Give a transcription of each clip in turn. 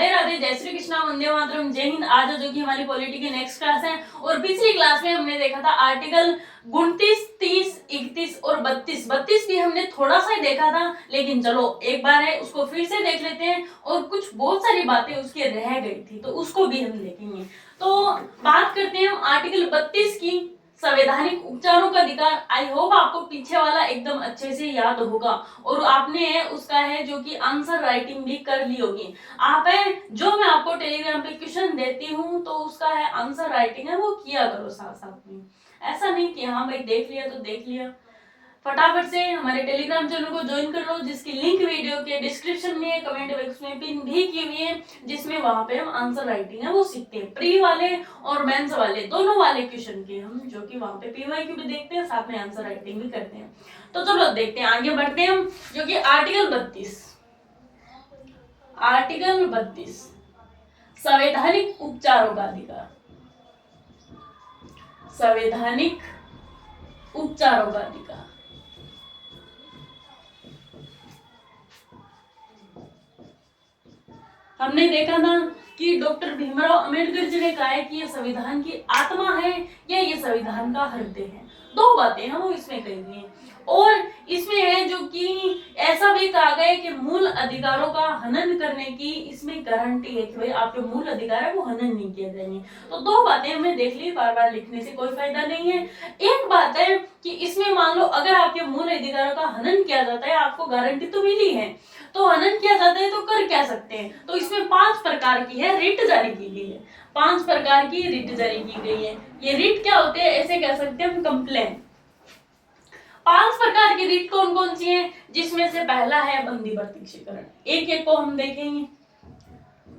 राधे राधे, जय श्री कृष्णा, वंदे मातरम, जय हिंद। आज जो कि हमारी पॉलिटी की नेक्स्ट क्लास है और पिछली क्लास में हमने देखा था आर्टिकल 29, 30, 31 और 32। 32 भी हमने थोड़ा सा ही देखा था, लेकिन चलो एक बार है उसको फिर से देख लेते हैं। और कुछ बहुत सारी बातें उसके रह गई थी तो उसको भी हम देखेंगे। तो बात करते हैं हम आर्टिकल 32 की, संवैधानिक उपचारों का अधिकार। आई होप आपको पीछे वाला एकदम अच्छे से याद होगा और आपने उसका है जो कि आंसर राइटिंग भी कर ली होगी। आप है जो मैं आपको टेलीग्राम पे क्वेश्चन देती हूँ तो उसका है आंसर राइटिंग है वो किया करो साथ साथ में। ऐसा नहीं कि हाँ भाई देख लिया तो देख लिया। फटाफट से हमारे टेलीग्राम चैनल को ज्वाइन कर लो, जिसकी लिंक वीडियो के डिस्क्रिप्शन में कमेंट बॉक्स में पिन भी की हुई है, जिसमें वहां पे हम आंसर राइटिंग है वो सीखते हैं। प्री वाले और मेंस वाले दोनों वाले क्वेश्चन के हम जो कि वहां पे पीवाईक्यू भी देखते हैं, साथ में आंसर राइटिंग भी करते हैं। तो चलो देखते हैं, आगे बढ़ते हैं हम। जो कि आर्टिकल 32 संवैधानिक उपचारों का अधिकार। संवैधानिक उपचारों का अधिकार हमने देखा था कि डॉक्टर भीमराव अंबेडकर जी ने कहा है कि ये संविधान की आत्मा है या ये संविधान का हृदय है। दो बातें हैं वो इसमें कही हुई हैं। और इसमें है जो कि ऐसा भी कहा गया है कि मूल अधिकारों का हनन करने की इसमें गारंटी है कि भाई आपके मूल अधिकार है वो हनन नहीं किए जाएंगे। तो दो बातें हमने देख ली, बार बार लिखने से कोई फायदा नहीं है। एक बात है कि इसमें मान लो अगर आपके मूल अधिकारों का हनन किया जाता है, आपको गारंटी तो मिली है, तो हनन किया जाता है तो कर क्या सकते हैं। तो इसमें 5 प्रकार की है रिट जारी की गई है। 5 प्रकार की रिट जारी की गई है। ये रिट क्या होते हैं, ऐसे कह सकते हैं हम कंप्लेन। 5 प्रकार की रिट कौन कौन सी है, जिसमें से पहला है बंदी प्रत्यक्षीकरण। एक एक को हम देखेंगे।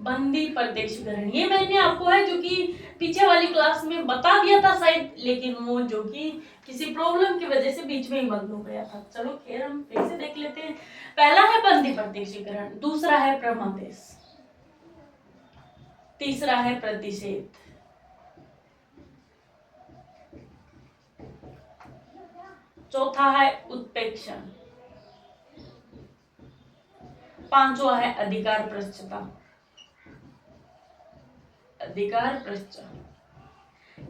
बंदी प्रत्यक्षीकरण ये मैंने आपको है जो कि पीछे वाली क्लास में बता दिया था शायद, लेकिन वो जो कि किसी प्रॉब्लम की वजह से बीच में ही बंद हो गया था। चलो खैर हम फिर से देख लेते हैं। पहला है बंदी प्रत्यक्षीकरण, दूसरा है प्रमादेश, तीसरा है प्रतिषेध, चौथा है उत्प्रेक्षण, पांचवा है अधिकार पृष्ठता। अधिकार पृष्ठता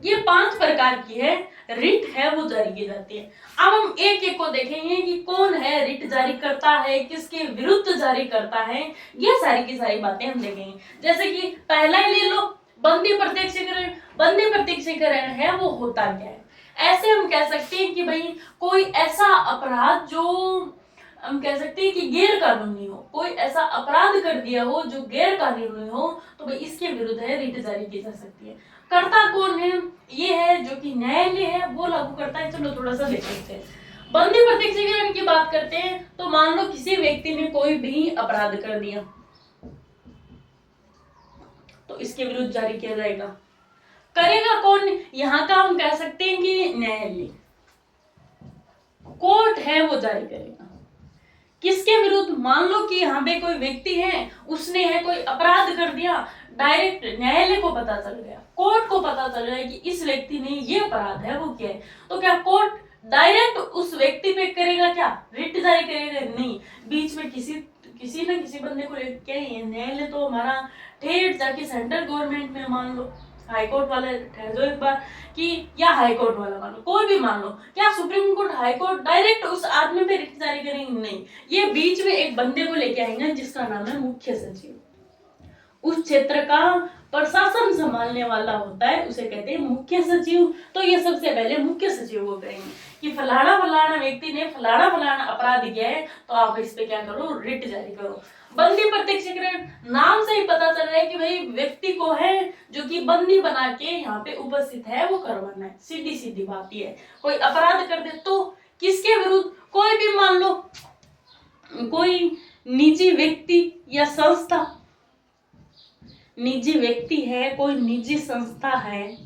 ये 5 प्रकार की है रिट है वो जारी की जाती है। अब हम एक एक को देखेंगे कि कौन है रिट जारी करता है, किसके विरुद्ध जारी करता है, ये सारी की सारी बातें हम देखेंगे। जैसे कि पहला ही ले लो बंदी प्रत्यक्षीकरण। बंदी प्रत्यक्षीकरण है वो होता क्या है, ऐसे हम कह सकते हैं कि भाई कोई ऐसा अपराध जो हम कह सकते हैं कि गैर कानूनी हो, कोई ऐसा अपराध कर दिया हो जो गैर कानूनी हो, तो भाई इसके विरुद्ध है रिट जारी की जा सकती है। करता कौन है, ये है जो कि न्यायालय है वो लागू करता है। चलो थोड़ा सा देख लेते हैं। बंदी प्रत्यक्षीकरण की बात करते हैं तो मान लो किसी व्यक्ति ने कोई भी अपराध कर दिया तो इसके विरुद्ध जारी किया जाएगा। करेगा कौन, यहाँ का हम कह सकते हैं कि न्यायालय, कोर्ट है वो जारी करेगा। किसके विरुद्ध, मान लो कि यहाँ पे कोई व्यक्ति है उसने है कोई अपराध कर दिया, डायरेक्ट न्यायालय को पता चल गया, कोर्ट को पता चल गया कि इस व्यक्ति ने ये अपराध है वो क्या है, तो क्या कोर्ट डायरेक्ट उस व्यक्ति पे करेगा, क्या रिट जारी करेगा? नहीं, बीच में किसी न किसी बंदे को लेके न्यायालय तो हमारा ठेठ जाके सेंट्रल गवर्नमेंट में मान लो हाई कोर्ट वाले ठहर जाओ एक बार कि या हाई कोर्ट वाला मान लो, कोई भी मान लो, क्या supreme court high court direct उस आदमी पे रिट जारी करेंगे? नहीं, ये बीच में एक बंदे को लेके आएंगे जिसका नाम है मुख्य सचिव। उस क्षेत्र का प्रशासन संभालने वाला होता है, उसे कहते हैं मुख्य सचिव। तो ये सबसे पहले मुख्य सचिव को कहेंगे कि फलाना फलाना व्यक्ति ने फलाना फलाना अपराध किया है तो आप इस पे क्या करो, रिट जारी करो। बंदी प्रत्यक्षीकरण नाम से ही पता चल रहा है कि भाई व्यक्ति को है जो कि बंदी बना के यहाँ पे उपस्थित है वो करवाना है। सीधी सीधी बात ये है, कोई अपराध कर दे तो किसके विरुद्ध, कोई भी मान लो कोई निजी व्यक्ति या संस्था, निजी व्यक्ति है, कोई निजी संस्था है,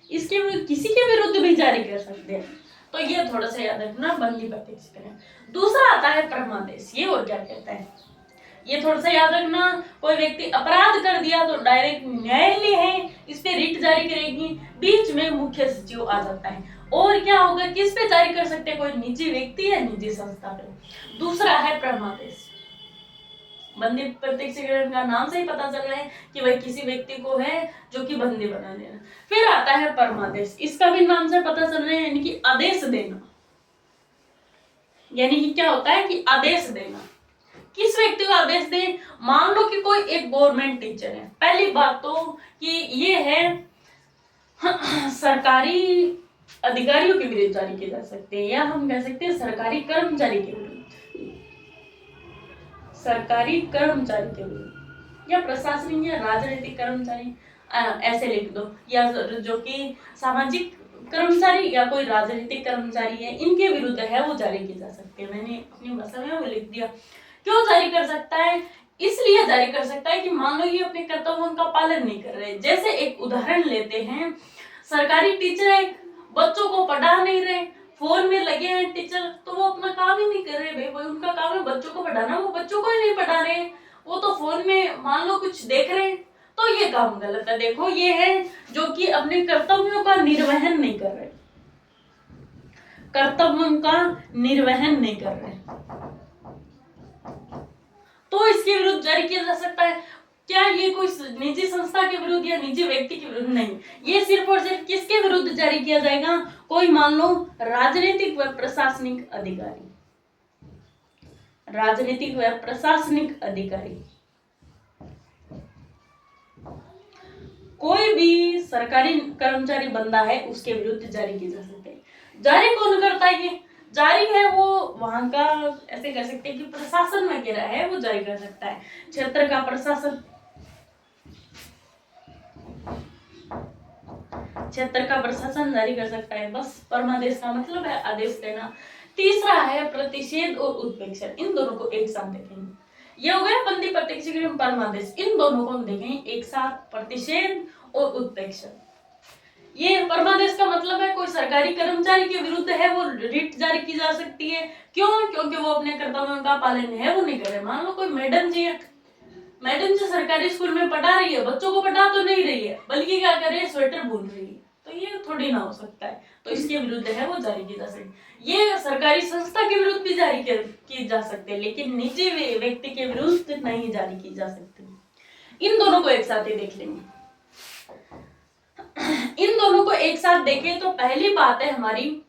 इसके विरुद्ध किसी के विरुद्ध भी जारी कर सकते हैं। तो ये थोड़ा सा याद रखना, बंदी प्रत्यक्षीकरण। दूसरा आता है प्रमादेश, ये और क्या कहता है ये थोड़ा सा याद रखना। कोई व्यक्ति अपराध कर दिया तो डायरेक्ट न्यायालय है इस पे रिट जारी करेगी, बीच में मुख्य सचिव आ जाता है। और क्या होगा, किस पे जारी कर सकते हैं, कोई निजी व्यक्ति या निजी संस्था पे। दूसरा है प्रमादेश। बंदी प्रत्यक्षीकरण का नाम से ही पता चल रहा है कि भाई किसी व्यक्ति को है जो कि बंदी बना देना। फिर आता है परमादेश, इसका भी नाम से पता चल रहा है, यानी कि आदेश देना। यानी कि क्या होता है कि आदेश देना। किस व्यक्ति को आदेश दें? मान लो कि कोई एक गवर्नमेंट टीचर है। पहली बात तो कि ये है सरकारी अधिकारियों के विरुद्ध जारी किए जा सकते हैं, या हम कह सकते हैं सरकारी कर्मचारी के विरुद्ध, सरकारी कर्मचारी के विरुद्ध, या प्रशासनिक या राजनीतिक कर्मचारी, ऐसे लिख दो, या जो कि सामाजिक कर्मचारी या कोई राजनीतिक कर्मचारी है, इनके विरुद्ध है वो जारी किए जा सकते हैं। मैंने अपनी भाषा में वो लिख दिया। क्यों जारी कर सकता है? इसलिए जारी कर सकता है कि मान लो ये अपने कर्तव्यों का पालन नहीं कर रहे। जैसे एक उदाहरण लेते हैं, सरकारी टीचर है, बच्चों को पढ़ा नहीं रहे, फोन में लगे हैं टीचर, तो वो अपना काम ही नहीं कर रहे। भाई उनका काम है बच्चों को पढ़ाना, वो बच्चों को ही नहीं पढ़ा रहे, वो तो फोन में मान लो कुछ देख रहे हैं, तो ये काम गलत है। देखो ये है जो कि अपने कर्तव्यों का निर्वहन नहीं कर रहे, कर्तव्यों का निर्वहन नहीं कर रहे, तो इसके विरुद्ध जारी किया जा सकता है। क्या ये कोई निजी संस्था के विरुद्ध या निजी व्यक्ति के विरुद्ध नहीं, ये सिर्फ और सिर्फ किसके विरुद्ध जारी किया जाएगा? कोई मान लो राजनीतिक व प्रशासनिक अधिकारी, राजनीतिक व प्रशासनिक अधिकारी, कोई भी सरकारी कर्मचारी बंदा है उसके विरुद्ध जारी किए जा सकते हैं। जारी कौन करता है? ये जारी है वो वहां का, ऐसे कह सकते हैं कि प्रशासन वगैरह है वो जारी कर सकता है, क्षेत्र का प्रशासन, क्षेत्र का प्रशासन जारी कर सकता है। बस परमादेश का मतलब है आदेश देना। तीसरा है प्रतिषेध और उत्प्रेक्षण। इन दोनों को एक साथ देखेंगे। ये हो गया बंदी, प्रत्यक्षीकरण, परमादेश। इन दोनों को हम देखेंगे एक साथ, प्रतिषेध और उत्प्रेक्षण। ये परमादेश का मतलब है कोई सरकारी कर्मचारी के विरुद्ध है वो रिट जारी की जा सकती है। क्यों? क्योंकि वो अपने कर्तव्यों का पालन है वो नहीं कर रहे। मान लो कोई मैडम जी है, मैडम जी सरकारी स्कूल में पढ़ा रही है, बच्चों को पढ़ा तो नहीं रही है, बल्कि क्या कर रही है, स्वेटर बुन रही है, तो ये थोड़ी ना हो सकता है, तो इसके विरुद्ध है वो जारी की जा सकती। ये सरकारी संस्था के विरुद्ध भी जारी की जा सकती है, लेकिन निजी व्यक्ति के विरुद्ध नहीं जारी की जा सकती। इन दोनों को एक साथ ही देख लेंगे। इन दोनों को एक साथ देखें तो पहली बात है हमारी,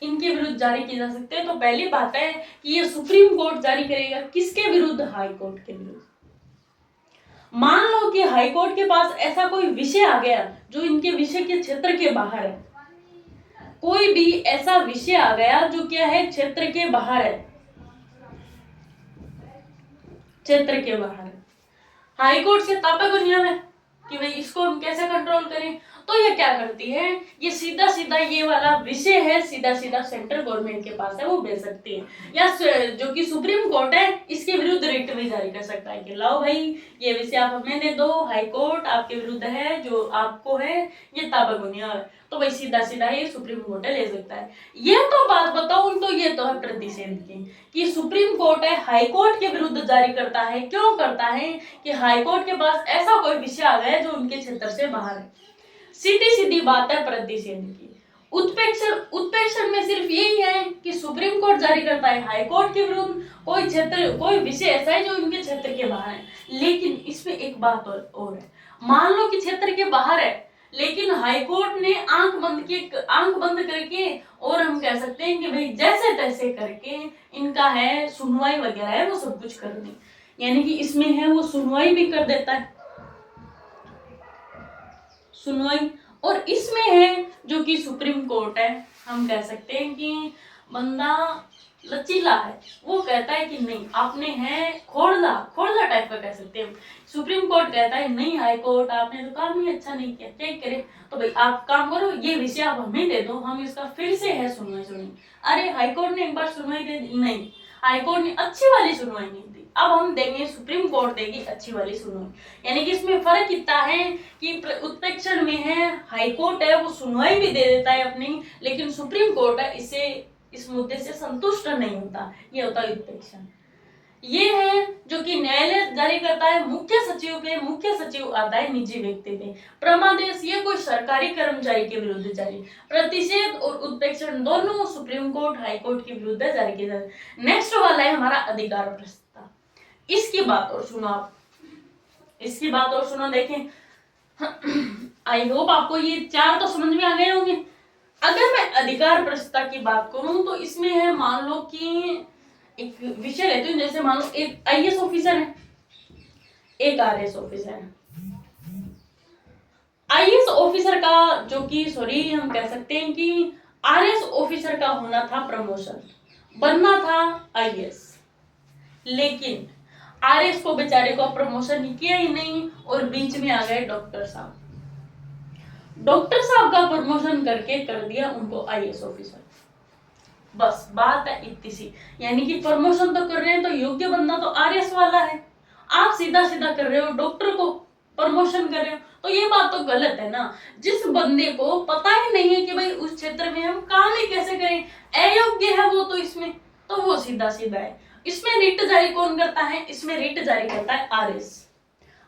इनके विरुद्ध जारी किए जा सकते हैं। तो पहली बात है कि ये सुप्रीम कोर्ट जारी करेगा। किसके विरुद्ध? हाई कोर्ट के विरुद्ध। मान लो कि हाई कोर्ट के पास ऐसा कोई विषय आ गया जो इनके विषय के क्षेत्र के बाहर है, कोई भी ऐसा विषय आ गया जो क्या है, क्षेत्र के बाहर है, क्षेत्र के बाहर है, हाई कोर्ट से तापक नियम है कि भाई इसको हम कैसे कंट्रोल करें, तो ये क्या करती है, ये सीधा सीधा ये वाला विषय है सीधा सीधा सेंट्रल गवर्नमेंट के पास है, वो भेज सकती है। या जो कि सुप्रीम कोर्ट है इसके विरुद्ध रिट भी जारी कर सकता है कि लाओ भाई ये विषय आप हमें दे दो, हाई कोर्ट आपके विरुद्ध है, जो आपको है ये ताबागुनिया है, तो भाई सीधा सीधा ये सुप्रीम कोर्ट है ले सकता है। ये तो बात बताऊं तो ये तो है प्रतिषेध की, कि सुप्रीम कोर्ट है हाई कोर्ट के विरुद्ध जारी करता है। क्यों करता है? कि हाई कोर्ट के पास ऐसा कोई विषय आ गया जो उनके क्षेत्र से बाहर है। सीधी सीधी बात है प्रतिषेध की। उत्प्रेक्षण में सिर्फ यही है कि सुप्रीम कोर्ट जारी करता है हाई कोर्ट के विरुद्ध कोई क्षेत्र, कोई विषय ऐसा है जो उनके क्षेत्र के बाहर है। लेकिन इसमें एक बात और है, मान लो कि क्षेत्र के बाहर है लेकिन हाई कोर्ट ने आंख बंद करके, और हम कह सकते हैं कि भाई जैसे तैसे करके इनका है सुनवाई वगैरह है वो सब कुछ कर दी, यानी कि इसमें है वो सुनवाई भी कर देता है, सुनवाई। और इसमें है जो कि सुप्रीम कोर्ट है, हम कह सकते हैं कि बंदा लचीला है, वो कहता है कि नहीं आपने है खोड़ला टाइप का कह सकते हैं। सुप्रीम कोर्ट कहता है नहीं हाई कोर्ट आपने तो काम ही अच्छा नहीं किया, क्या करे, तो भाई आप काम करो ये विषय आप हमें दे दो, हम इसका फिर से है सुनवाई। अरे हाई कोर्ट ने एक बार सुनवाई दे दी, नहीं हाई कोर्ट ने अच्छी वाली सुनवाई नहीं दी, अब हम देंगे सुप्रीम कोर्ट देगी अच्छी वाली सुनवाई। यानी कि इसमें फर्क इतना है कि उत्प्रेक्षण में है हाई कोर्ट है वो सुनवाई भी दे देता है अपनी, लेकिन सुप्रीम कोर्ट है इसे इस मुद्दे से संतुष्ट नहीं होता, ये होता है उत्प्रेक्षण। ये है जो कि न्यायालय जारी करता है मुख्य सचिव पे, मुख्य सचिव आता है निजी व्यक्ति पे। परमादेश ये कोई सरकारी कर्मचारी के विरुद्ध जारी, प्रतिषेध और उत्प्रेक्षण दोनों सुप्रीम कोर्ट हाई कोर्ट के विरुद्ध जारी किए जाते। नेक्स्ट वाला है हमारा अधिकार प्रस्तुता। इसकी बात और सुनो आप, इसकी बात और सुनो। देखें, आई होप आपको ये 4 तो समझ में आ गए होंगे। अगर मैं अधिकार प्रस्तुता की बात करूं तो इसमें है, मान लो कि एक विषय रहते हैं, जैसे मान लो एक आईएएस ऑफिसर है, एक आरएएस ऑफिसर है। आईएएस ऑफिसर का जो कि सॉरी हम कह सकते हैं कि आरएएस ऑफिसर का होना था प्रमोशन, बनना था आईएएस, लेकिन आरएएस को बेचारे को प्रमोशन किया ही नहीं और बीच में आ गए डॉक्टर साहब। डॉक्टर साहब का प्रमोशन करके कर दिया उनको आईएएस ऑफिसर। बस बात है इतनी सी, यानी कि प्रमोशन तो कर रहे हैं तो योग्य बंदा तो आरएएस वाला है, आप सीधा सीधा कर रहे हो डॉक्टर को प्रमोशन कर रहे हो, तो ये बात तो गलत है ना। जिस बंदे को पता ही नहीं है कि भाई उस क्षेत्र में हम काम ही कैसे करें, अयोग्य है वो, तो इसमें तो वो सीधा सीधा है। इसमें रिट जारी कौन करता है, इसमें रिट जारी करता है आरएएस।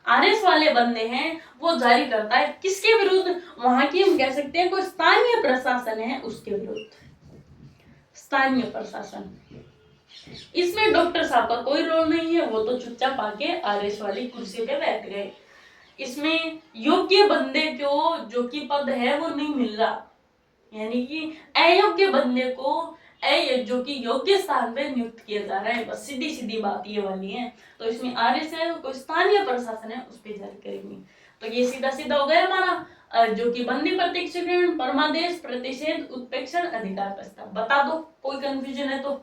आरएएस वाले बंदे हैं वो जारी करता है किसके विरुद्ध, वहां की हम कह सकते हैं कोई स्थानीय प्रशासन है उसके विरुद्ध, स्थानीय प्रशासन। इसमें डॉक्टर साहब का कोई रोल नहीं है, वो तो चुपचाप आके आरएएस वाली कुर्सी पे बैठ गए। इसमें योग्य बंदे को जो कि पद है वो नहीं मिल रहा, यानी कि अयोग्य बंदे को जो कि योग्य स्थान पे नियुक्त किया जा रहा है। बस सीधी सीधी बात ये वाली है। तो इसमें आरएएस है, कोई स्थानीय प्रशासन है उस पर जारी करेंगे। तो ये सीधा सीधा हो गया हमारा, जो कि बंदी, प्रत्यक्षीकरण, परमादेश, प्रतिषेध, उत्प्रेक्षण, अधिकार प्रस्ताव। बता दो कोई कंफ्यूजन है तो।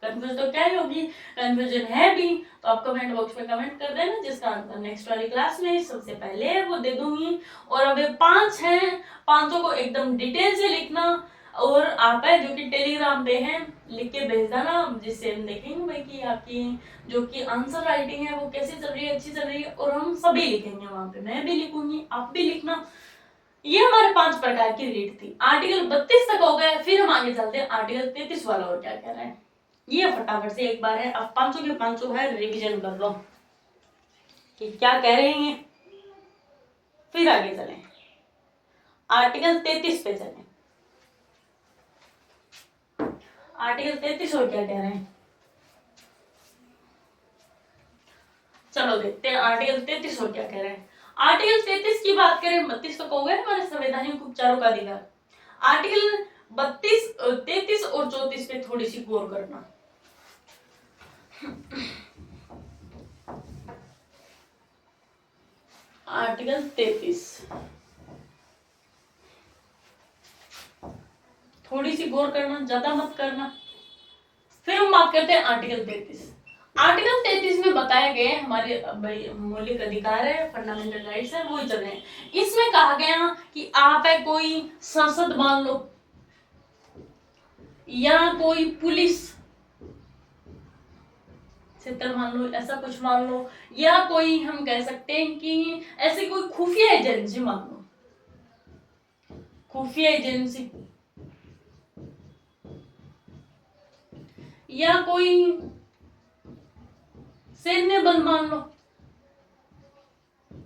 कंफ्यूजन तो क्या ही होगी, कंफ्यूजन है भी तो आप कमेंट बॉक्स में कमेंट कर देना, जिसका आंसर नेक्स्ट वाली क्लास में सबसे पहले वो दे दूंगी। और अब 5 हैं, 5 को एकदम डिटेल से लिखना, और आप है जो कि टेलीग्राम पे हैं लिख के भेज देना, जिससे हम देखेंगे भाई कि आपकी जो कि आंसर राइटिंग है वो कैसे चल रही है, अच्छी चल रही है। और हम सभी लिखेंगे वहां पे, मैं भी लिखूंगी, आप भी लिखना। ये हमारे 5 प्रकार की रीड थी। आर्टिकल 32 तक हो गया, फिर हम आगे चलते हैं आर्टिकल 33 वाला और क्या कह रहा है। ये फटाफट से एक बार है, अब 500 के 500 है, रिवीजन कर लो कि क्या कह रहे हैं, फिर आगे चलें। आर्टिकल 33 पे चलें। आर्टिकल 33 और क्या कह रहे हैं, चलो देखते हैं आर्टिकल 33 और क्या कह रहे हैं। आर्टिकल 33 की बात करें, 32 तक हो गए हमारे संवैधानिक उपचारों का अधिकार। आर्टिकल 32, 33 और 34 पे थोड़ी सी गौर करना। आर्टिकल 33 थोड़ी सी गौर करना, ज्यादा मत करना। फिर हम बात करते हैं आर्टिकल 33। आर्टिकल 33 में बताए गए हमारे मौलिक अधिकार है, फंडामेंटल राइट्स है, वो ही चल रहे हैं। इसमें कहा गया कि आप है कोई संसद मान लो, या कोई पुलिस क्षेत्र मान लो, ऐसा कुछ मान लो, या कोई हम कह सकते हैं कि ऐसे कोई खुफिया एजेंसी मान लो, खुफिया एजेंसी, या कोई सैन्य बल मान लो,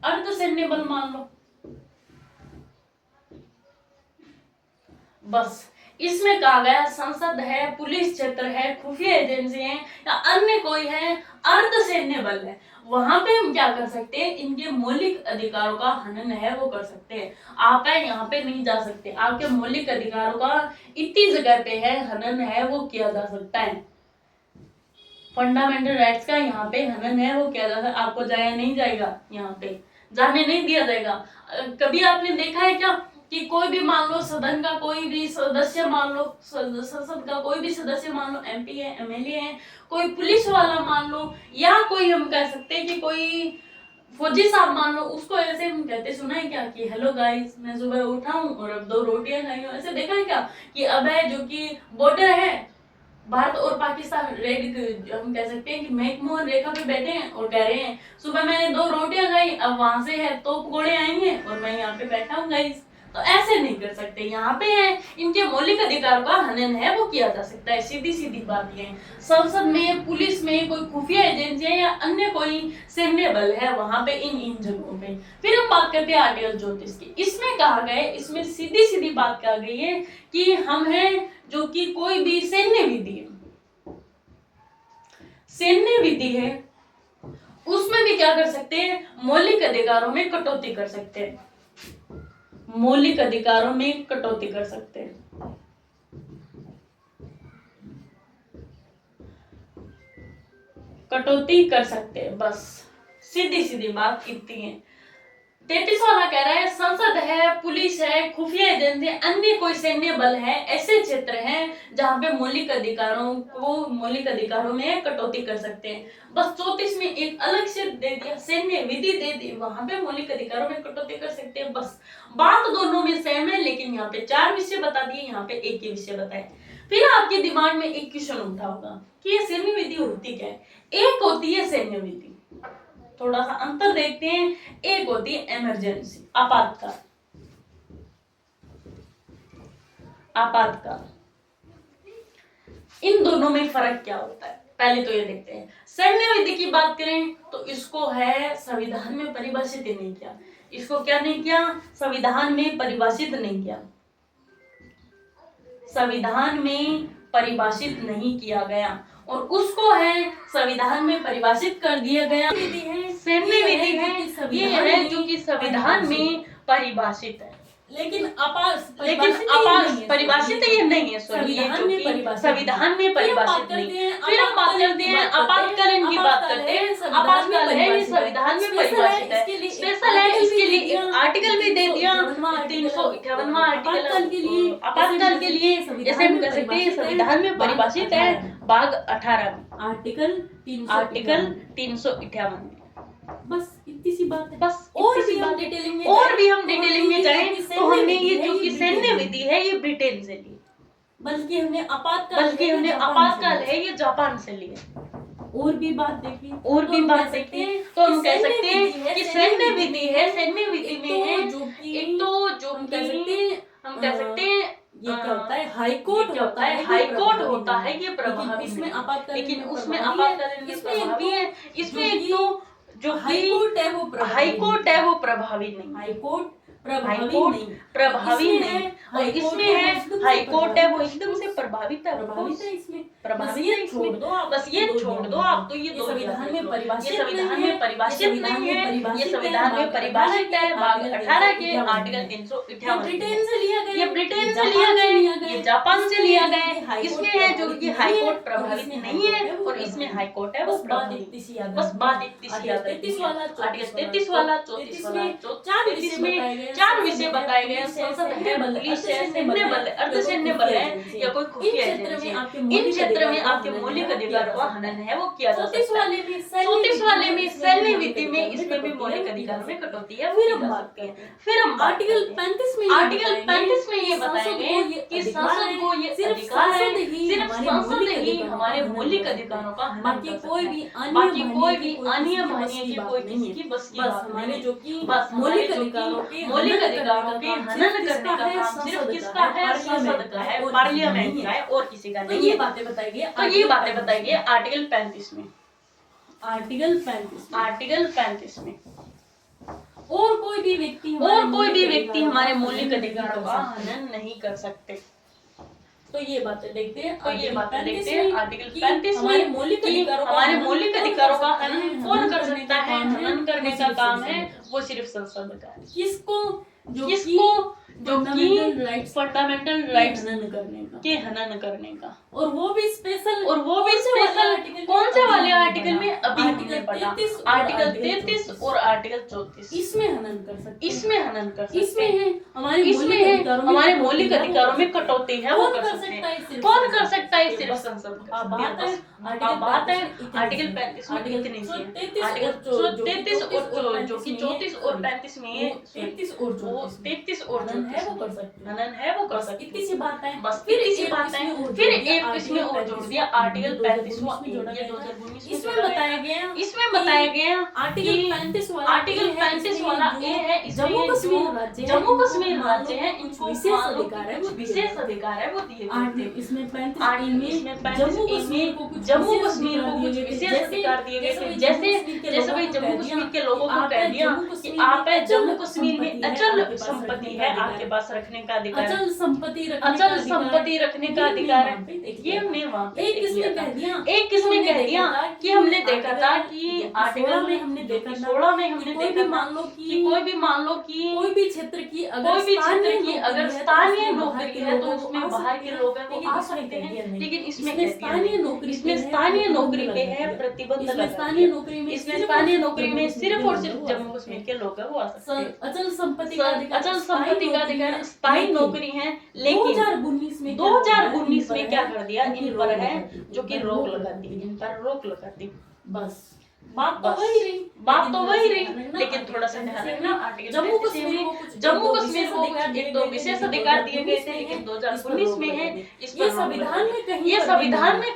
अर्ध सैन्य बल मान लो। बस इसमें कहा गया संसद है, पुलिस क्षेत्र है, खुफिया एजेंसी है, या अन्य कोई है, अर्ध सैन्य बल है, वहां पे हम क्या कर सकते हैं, इनके मौलिक अधिकारों का हनन है वो कर सकते हैं। आप यहाँ पे नहीं जा सकते, आपके मौलिक अधिकारों का इतनी जगह पे है हनन है वो किया जा सकता है। फंडामेंटल राइट्स का यहाँ पे हनन है वो किया जाता है, आपको जाया नहीं जाएगा, यहाँ पे जाने नहीं दिया जाएगा। कभी आपने देखा है क्या कि कोई भी मान लो सदन का कोई भी सदस्य मान लो, संसद का कोई भी सदस्य मान लो, एमपी है, एमएलए है, कोई पुलिस वाला मान लो, या कोई हम कह सकते हैं कि कोई फौजी साहब मान लो, उसको ऐसे हम कहते सुना है क्या कि हेलो गाइस मैं सुबह उठा हूँ और अब 2 रोटियां खाई हूँ, ऐसे देखा है क्या कि अब है जो कि बॉर्डर है भारत और पाकिस्तान, रेड हम कह सकते हैं कि मैकमोहन रेखा पे बैठे हैं और कह रहे हैं सुबह मैंने 2 रोटियां खाई, अब वहां से है तोप गोले आएंगे और मैं यहाँ पे बैठा हूँ गाइस। तो ऐसे नहीं कर सकते, यहाँ पे है इनके मौलिक अधिकार का हनन है वो किया जा सकता है, सीधी सीधी बात ये। संसद में, पुलिस में, कोई खुफिया एजेंसी है या अन्य कोई सैन्य बल है, वहां पे इन जगहों पे। फिर हम बात करते हैं आर्टिकल 34 की। इसमें कहा गया, इसमें सीधी सीधी बात कहा गई है कि हम हैं जो कि कोई भी सैन्य विधि है, सैन्य विधि है उसमें भी क्या कर सकते हैं, मौलिक अधिकारों में कटौती कर सकते हैं, मौलिक अधिकारों में कटौती कर सकते हैं। कटौती कर सकते हैं, बस सीधी सीधी बात इतनी है। 33 वाला कह रहा है संसद है, पुलिस है, खुफिया एजेंसी, अन्य कोई सैन्य बल है, ऐसे क्षेत्र हैं जहां पे मौलिक अधिकारों में कटौती कर सकते हैं। बस 34 में एक अलग से दे दिया, सैन्य विधि दे दी, वहां पे मौलिक अधिकारों में कटौती कर सकते हैं। बस बात दोनों में सेम है, लेकिन यहाँ पे 4 विषय बता दिए, यहाँ पे एक ही विषय बताए। फिर आपके दिमाग में एक क्वेश्चन उठा होगा कि ये सैन्य विधि होती क्या है। एक होती है सैन्य विधि, थोड़ा सा अंतर देखते हैं। एक होती है इमरजेंसी, आपातकाल। आपातकाल, इन दोनों में फर्क क्या होता है, पहले तो ये देखते हैं। सैन्य विधि की बात करें तो इसको है संविधान में परिभाषित ही नहीं किया। इसको क्या नहीं किया, संविधान में परिभाषित नहीं किया, संविधान में परिभाषित नहीं किया गया, और उसको है संविधान में परिभाषित कर दिया गया। विधि है, सैन्य विधि है, ये है जो कि संविधान में परिभाषित है, लेकिन परिभाषित ये नहीं है, संविधान में परिभाषित नहीं। फिर हम बात करते हैं आपातकालीन की बात करते हैं। आपातकाल है, ये संविधान में परिभाषित है, स्पेशल है, इसके लिए आर्टिकल भी दे दिया, 358वां आर्टिकल आपातकाल के लिए। जैसे हम कह सकते हैं संविधान में परिभाषित है भाग 18 में, आर्टिकल 358 में। बस इतनी सी बात है, बस और भी हम डिटेलिंग में जाएं तो हमने ये जो कि सैन्य विधि है ये ब्रिटेन से ली, बल्कि हमने आपातकाल है ये जापान से लिया। और भी बात देखिए तो हम कह सकते हैं कि सैन्य विधि है, सैन्य विधि में है एक तो जो हम कह सकते हैं ये क्या होता है, हाईकोर्ट होता है, ये प्रभावी, इसमें आपातकाल, लेकिन उसमें आपातकालीन में प्रभावी है। इसमें एक तो जो हाईकोर्ट है वो प्रभावी नहीं, हाईकोर्ट प्रभावी नहीं, और इसमें है हाईकोर्ट है वो एकदम से प्रभावित है, इसमें प्रभावी है, छोड़ दो आप, बस ये छोड़ दो आप। तो ये संविधान में परिभाषित नहीं है, ये संविधान में परिभाषित है भाग 18 के आर्टिकल 358। ब्रिटेन से लिया गया, ये जापान से लिया गया। इसमें है जो कि हाईकोर्ट प्रभावित नहीं है, और इसमें हाईकोर्ट है वो प्रभावित। बस बात इतनी सी याद है। 33 वाला, 34 वाला, 34 में 4 विषय बताए गए। संसद है, पुलिस है, सैन्य बल है, अर्धसैन्य बल है, या कोई खुफिया एजेंसी। इन क्षेत्र में आपके मौलिक अधिकारों का हनन है वो किया जा सकता है। 34 वाले में सैन्य विधि में इसमें भी मौलिक अधिकारों में कटौती है। फिर हम आर्टिकल 35 में ये बताया गया कि संसद को ये अधिकार है, सिर्फ संसद ही हमारे मौलिक अधिकारों का हनन कर सकता है। बाकी कोई भी अनियम की कोई किसी की बस की बात नहीं, जो कि बस मौलिक अधिकारों के हनन करने का काम सिर्फ किसका है, संसद का है, पार्लियामेंट का है, और किसी का नहीं। ये बातें बताई गई आर्टिकल 35 में। आर्टिकल 35 में और कोई भी व्यक्ति हमारे मौलिक अधिकारों का हनन नहीं कर सकते। तो ये बातें देखते हैं आर्टिकल 35 में हमारे मौलिक अधिकारों का हनन कौन कर सकता है। हनन करने का काम है वो सिर्फ संसद का है। किसको, जो कि फंडामेंटल राइट्स हनन करने का, और वो भी स्पेशल कौन से वाले आर्टिकल में अभी हमने पढ़ा, आर्टिकल 33 और आर्टिकल 34। इसमें हनन कर सकते, इसमें है हमारे मौलिक अधिकारों में कटौती है, वो कर सकते हैं। कौन कर सकता है, सिर्फ संसद का। अब बात है आर्टिकल 35 में कितनी सी है, आर्टिकल 33 और जो कि 34 और 35 में 33 और है वो कर सकते। इतनी सी बात है, बस इतनी सी बात है। फिर एक इसमें और जोड़ दिया आर्टिकल 35 ये 2019 इसमें बताया गया आर्टिकल 35 वाला ए है, जम्मू कश्मीर राज्य है, इनको विशेष अधिकार है वो दिए गए। इसमें 35 में जम्मू कश्मीर को कुछ विशेष अधिकार अधिकार दिए गए थे। जैसे भाई जम्मू कश्मीर के लोगों को कह दिया कि आप है जम्मू कश्मीर में अचल संपत्ति है, आपके पास रखने का अधिकार, अचल संपत्ति रखने का अधिकार है। ये हमने वहाँ पे एक किसने कह दिया कि हमने देखा था कि आर्टिकल में हमने देखा 16 में हमने कोई देखा भी मान लो कि कोई भी क्षेत्र की अगर स्थानीय नौकरी है तो उसमें बाहर के लोग हैं वो आ सकते हैं, लेकिन इसमें स्थानीय नौकरी पे है प्रतिबंध लगा। स्थानीय नौकरी में सिर्फ और सिर्फ जम्मू कश्मीर के लोग हैं वो आ सकते हैं। अचल संपत्ति का अधिकार स्थायी नौकरी है, लेकिन 2019 में क्या कर दिया, इन पर है जो कि रोक लगा दी, इन पर रोक लगा दी। बस बात तो वही रही, लेकिन थोड़ा सा ध्यान रखना, आर्टिकल जम्मू कश्मीर को एक तो विशेष अधिकार दिए गए थे, लेकिन 2019 में है इस पर संविधान में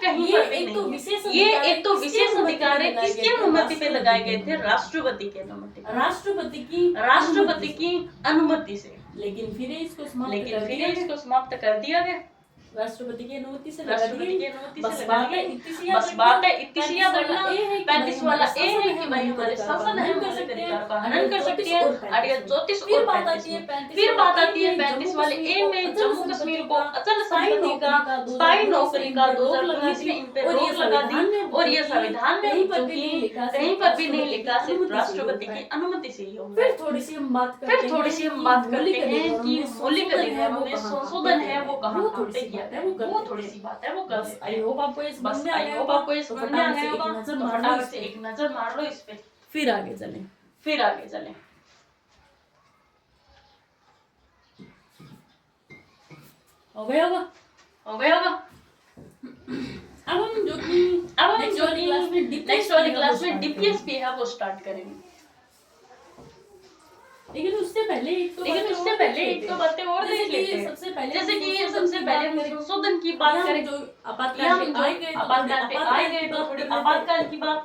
कहीं पर भी नहीं। ये एक तो विशेष अधिकार है, किसकी अनुमति पे लगाए गए थे, राष्ट्रपति की अनुमति, राष्ट्रपति की अनुमति से। लेकिन फिर इसको समाप्त कर दिया गया राष्ट्रपति की अनुमति से। बस बात है इतनी सी याद रखना। 35 वाला ए है कि भाई हमारे शासन है मौलिक अधिकार का हनन कर सकते हैं। आर्टिकल 34 फिर बात आती है 35 वाले ए में जम्मू कश्मीर को अचल संपत्ति का स्थायी नौकरी का 2019 में इन पे रोक लगा दी, और ये संविधान में कहीं पर भी नहीं लिखा, सिर्फ राष्ट्रपति की अनुमति से ही होगा। फिर थोड़ी सी हम बात करते हैं कि मौलिक अधिकारों में संशोधन है वो कहाँ पे किया, वो थोड़ी सी बात है वो कर सकते हैं। आई होप आपको ये समझ में आ गया होगा, फटाफट से एक नजर मार लो इस पे, फिर आगे चलें। हो गया होगा। अब हम जो नेक्स्ट वाली क्लास में डीपीएसपी है वो स्टार्ट करेंगे। लेकिन उससे पहले एक तो बातें और देख लेते हैं। सबसे पहले हम संशोधन की बात करें, जो आपातकाल पे आए गए तो थोड़ी आपातकाल की बात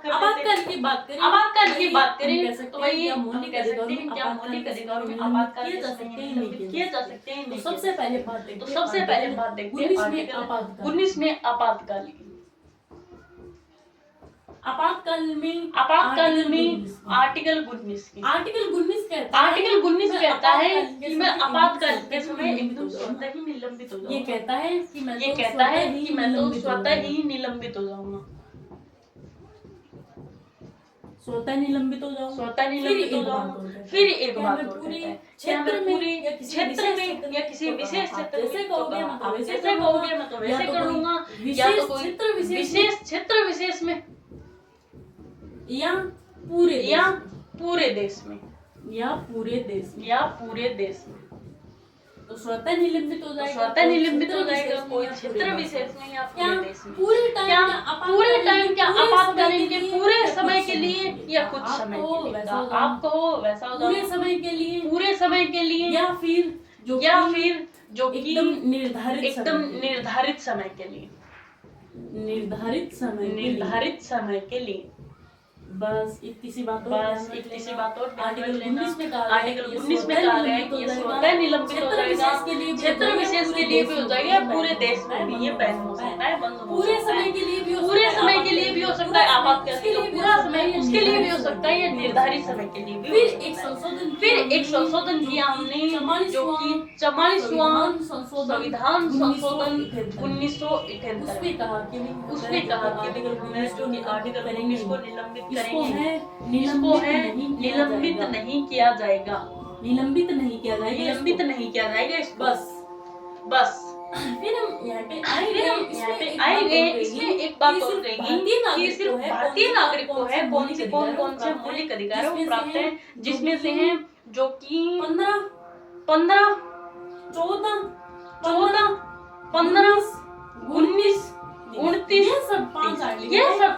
करें। तो वही हम कह सकते हैं क्या मौलिक अधिकारों में आपातकाल किए जा सकते हैं। तो सबसे पहले बात देखते हैं 19 में आपातकाल में आर्टिकल 19 कहता है कि मैं आपातकाल के समय एकदम स्वतः ही निलंबित हो जाऊंगा। ये कहता है कि मैं तो स्वतः ही निलंबित हो जाऊंगा। फिर एक बात और कहता है क्षेत्र में या किसी विशेष क्षेत्र में, जैसे कहोगे मैं तो वैसे कर लूंगा, या तो कोई विशेष क्षेत्र विशेष में या पूरे देश में तो स्वतः निलंबित हो जाएगा कोई क्षेत्र विशेष में या पूरे देश में। पूरे टाइम क्या आपातकालीन के पूरे समय के लिए या कुछ समय के लिए, आप कहो वैसा हो पूरे समय के लिए या फिर जो कि एकदम निर्धारित समय के लिए, निर्धारित समय के लिए। बस इतनी सी बात और आर्टिकल 19 में कहा गया है कि ये स्वतः निलंबित हो जाएगा, क्षेत्र विशेष के लिए भी हो जाएगा, पूरे देश में भी ये बैन हो सकता है, बंद हो पूरे सकता है, समय के लिए भी हो सकता है, आपातकाल के लिए पूरा समय उसके लिए भी हो सकता है, या निर्धारित समय के लिए भी। फिर एक संशोधन किया हमने जो कि 44वां संविधान संशोधन 1978। उसमें कहा कि आर्टिकल 19 को निलंबित करेंगे, इसको है निलंबित नहीं किया जाएगा, बस। फिर हम यहाँ पे आएंगे। इसमें एक बात और कहेगी कि सिर्फ भारतीय नागरिक को है कौन से मौलिक अधिकार वो प्राप्त है, जिसमें से हैं जो कि 15, 14, 15, 19, 29, ये सब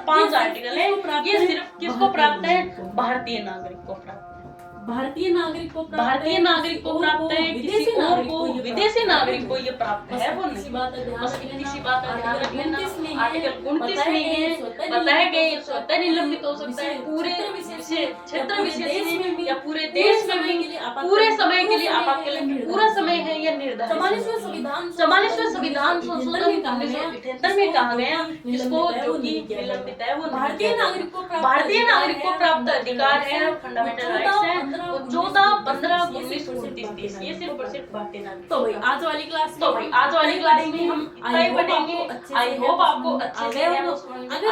5 आर्टिकल है। ये सिर्फ किसको प्राप्त है, भारतीय नागरिक को प्राप्त है। भारतीय नागरिक को प्राप्त है, किसी और को विदेशी नागरिक को ये प्राप्त है वो नहीं। बस इतनी सी बात का ध्यान रख लेना। आर्टिकल 29 में है बताया गया ये स्वतः निलंबित हो सकता है पूरे क्षेत्र विशेष में या पूरे देश में भी पूरे समय के लिए आपातकाल में पूरा समय है यह निर्धारित। 44वें संविधान संशोधन 1978 में कहा गया इसको जो कि निलंबित है वो भारतीय नागरिक को प्राप्त अधिकार है, फंडामेंटल राइट्स है। 14, 15, 19, 29, 30 ये सिर्फ और सिर्फ भारतीय नागरिक। तो भाई आज वाली क्लास में हम इतना ही पढ़ेंगे। आई होप आपको अच्छे से आ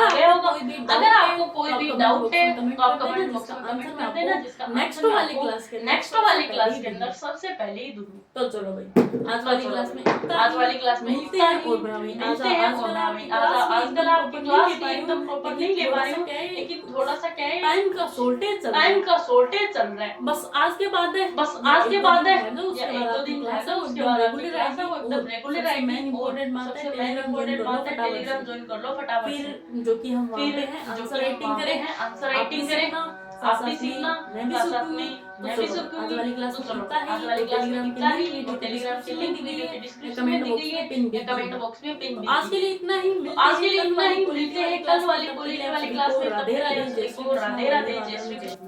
गया होगा। अगर आपको कोई भी डाउट है तो आप कमेंट बॉक्स में कमेंट कर देना, जिसका नेक्स्ट वाली क्लास के अंदर सबसे पहले ही दूंगी। तो चलो भाई आज वाली क्लास में मिलते हैं और बनावे। आजकल आपकी क्लास की एकदम प्रॉपर नहीं ले पा रही हूँ, लेकिन थोड़ा सा क्या है टाइम का शॉर्टेज चल रहा है। बस आज के बाद है या एक दो दिन है उसके बाद एकदम रेगुलर आएगी। मेन इंपॉर्टेंट बात है टेलीग्राम ज्वाइन कर लो फटाफट। फिर जो कि हम वहाँ पे हैं आंसर राइटिंग करें आप भी सीखना, साथ में मैं भी सीखूंगी। आज वाली क्लास में टेलीग्राम के लिंक वीडियो डिस्क्रिप्शन में दी गई है, कमेंट बॉक्स में पिन। आज के लिए इतना ही मिलते हैं कल वाली क्लास में। राधे राधे, जय श्री कृष्ण।